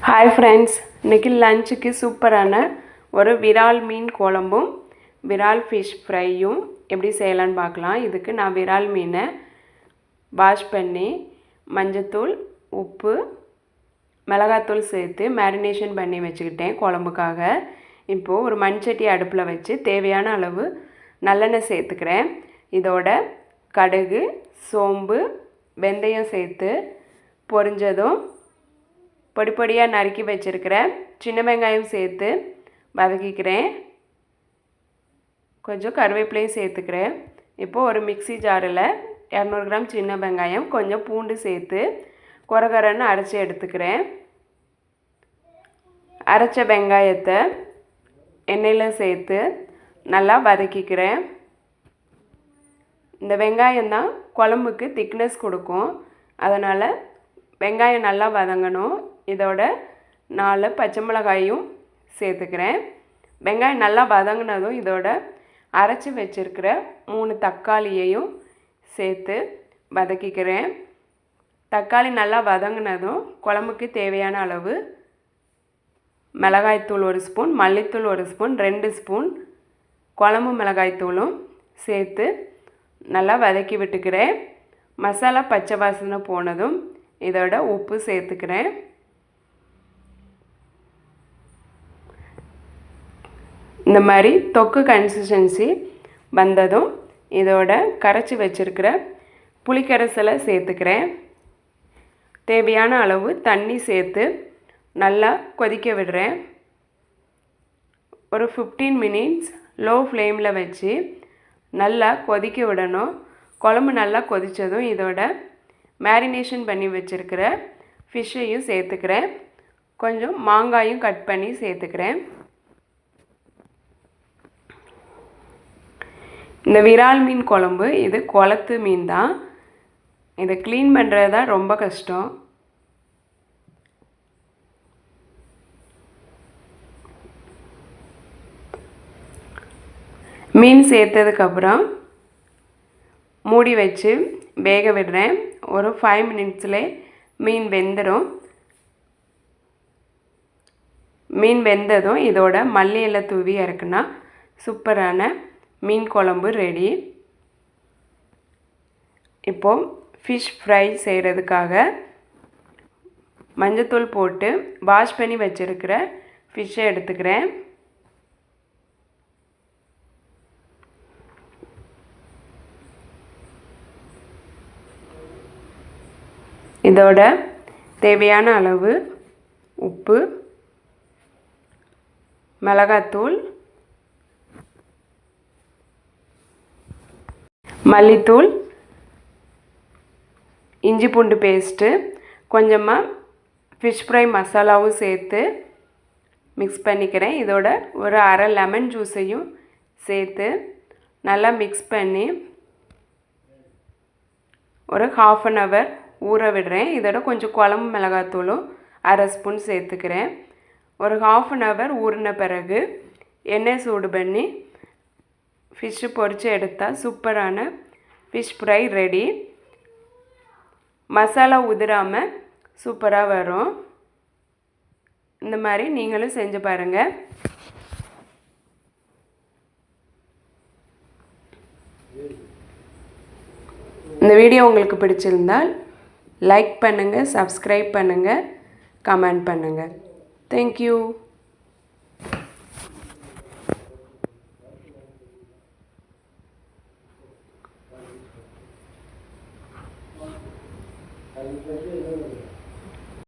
Hi friends, இன்றைக்கி லஞ்சுக்கு சூப்பரான ஒரு விரால் மீன் குழம்பும் விரால் ஃபிஷ் ஃப்ரையும் எப்படி செய்யலான்னு பார்க்கலாம். இதுக்கு நான் விரால் மீனை வாஷ் பண்ணி மஞ்சத்தூள், உப்பு, மிளகாத்தூள் சேர்த்து மேரினேஷன் பண்ணி வச்சுக்கிட்டேன் குழம்புக்காக. இப்போது ஒரு மண்சட்டி அடுப்பில் வச்சு தேவையான அளவு நல்லெண்ணெய் சேர்த்துக்கிறேன். இதோட கடுகு, சோம்பு, வெந்தயம் சேர்த்து பொரிஞ்சதும் பொடிப்பொடியாக நறுக்கி வச்சுருக்கிற சின்ன வெங்காயம் சேர்த்து வதக்கிக்கிறேன். கொஞ்சம் கருவேப்பிலையும் சேர்த்துக்கிறேன். இப்போது ஒரு மிக்சி ஜாரில் 200 கிராம் சின்ன வெங்காயம், கொஞ்சம் பூண்டு சேர்த்து கொரகரன்னு அரைச்சி எடுத்துக்கிறேன். அரைச்ச வெங்காயத்தை எண்ணெயில் சேர்த்து நல்லா வதக்கிக்கிறேன். இந்த வெங்காயம் தான் குழம்புக்கு திக்னஸ் கொடுக்கும், அதனால் வெங்காயம் நல்லா வதங்கணும். இதோட 4 பச்சை மிளகாயும் சேர்த்துக்கிறேன். வெங்காயம் நல்லா வதங்கினதும் இதோட அரைச்சி வச்சுருக்கிற 3 தக்காளியையும் சேர்த்து வதக்கிக்கிறேன். தக்காளி நல்லா வதங்கினதும் குழம்புக்கு தேவையான அளவு மிளகாய்த்தூள் 1 ஸ்பூன், மல்லித்தூள் 1 ஸ்பூன், 2 ஸ்பூன் குழம்பு மிளகாய்த்தூளும் சேர்த்து நல்லா வதக்கி விட்டுக்கிறேன். மசாலா பச்சை வாசனை போனதும் இதோட உப்பு சேர்த்துக்கிறேன். இந்த மாதிரி தொக்கு கன்சிஸ்டன்சி வந்ததும் இதோட கரைச்சி வச்சுருக்கிற புளிக்கரைசலை சேர்த்துக்கிறேன். தேவையான அளவு தண்ணி சேர்த்து நல்லா கொதிக்க விடுறேன். ஒரு 15 மினிட்ஸ் லோ ஃப்ளேமில் வச்சு நல்லா கொதிக்க விடணும். குழம்பு நல்லா கொதித்ததும் இதோட மேரினேஷன் பண்ணி வச்சுருக்கிற ஃபிஷ்ஷையும் சேர்த்துக்கிறேன். கொஞ்சம் மாங்காயும் கட் பண்ணி சேர்த்துக்கிறேன். இந்த விரால் மீன் குழம்பு இது குளத்து மீன் தான். இதை க்ளீன் பண்ணுறது தான் ரொம்ப கஷ்டம். மீன் சேர்த்ததுக்கப்புறம் மூடி வச்சு வேக விடுறேன். ஒரு 5 மினிட்ஸ்லே மீன் வெந்துடும். மீன் வெந்ததும் இதோட மல்லி இலை தூவி இறக்குனா சூப்பரான மீன் குழம்பு ரெடி. இப்போது ஃபிஷ் ஃப்ரை செய்கிறதுக்காக மஞ்சத்தூள் போட்டு வாஷ் பண்ணி வச்சுருக்கிற ஃபிஷ்ஷை எடுத்துக்கிறேன். இதோட தேவையான அளவு உப்பு, மிளகாத்தூள், மல்லித்தூள், இஞ்சி பூண்டு பேஸ்ட்டு, கொஞ்சமாக ஃபிஷ் ஃப்ரை மசாலாவும் சேர்த்து மிக்ஸ் பண்ணிக்கிறேன். இதோட ஒரு அரை லெமன் ஜூஸையும் சேர்த்து நல்லா மிக்ஸ் பண்ணி ஒரு 1/2 hour ஊற விடுறேன். இதோட கொஞ்சம் குழம்பு மிளகாத்தூளும் அரை ஸ்பூன் சேர்த்துக்கிறேன். ஒரு 1/2 hour ஊறின பிறகு எண்ணெய் சூடு பண்ணி ஃபிஷ்ஷு பொரித்து எடுத்தால் சூப்பரான ஃபிஷ் ஃப்ரை ரெடி. மசாலா உதிராமல் சூப்பராக வரும். இந்த மாதிரி நீங்களும் செஞ்சு பாருங்கள். இந்த வீடியோ உங்களுக்கு பிடிச்சிருந்தால் லைக் பண்ணுங்கள், சப்ஸ்கிரைப் பண்ணுங்கள், கமெண்ட் பண்ணுங்கள். தேங்க்யூ. Thank you.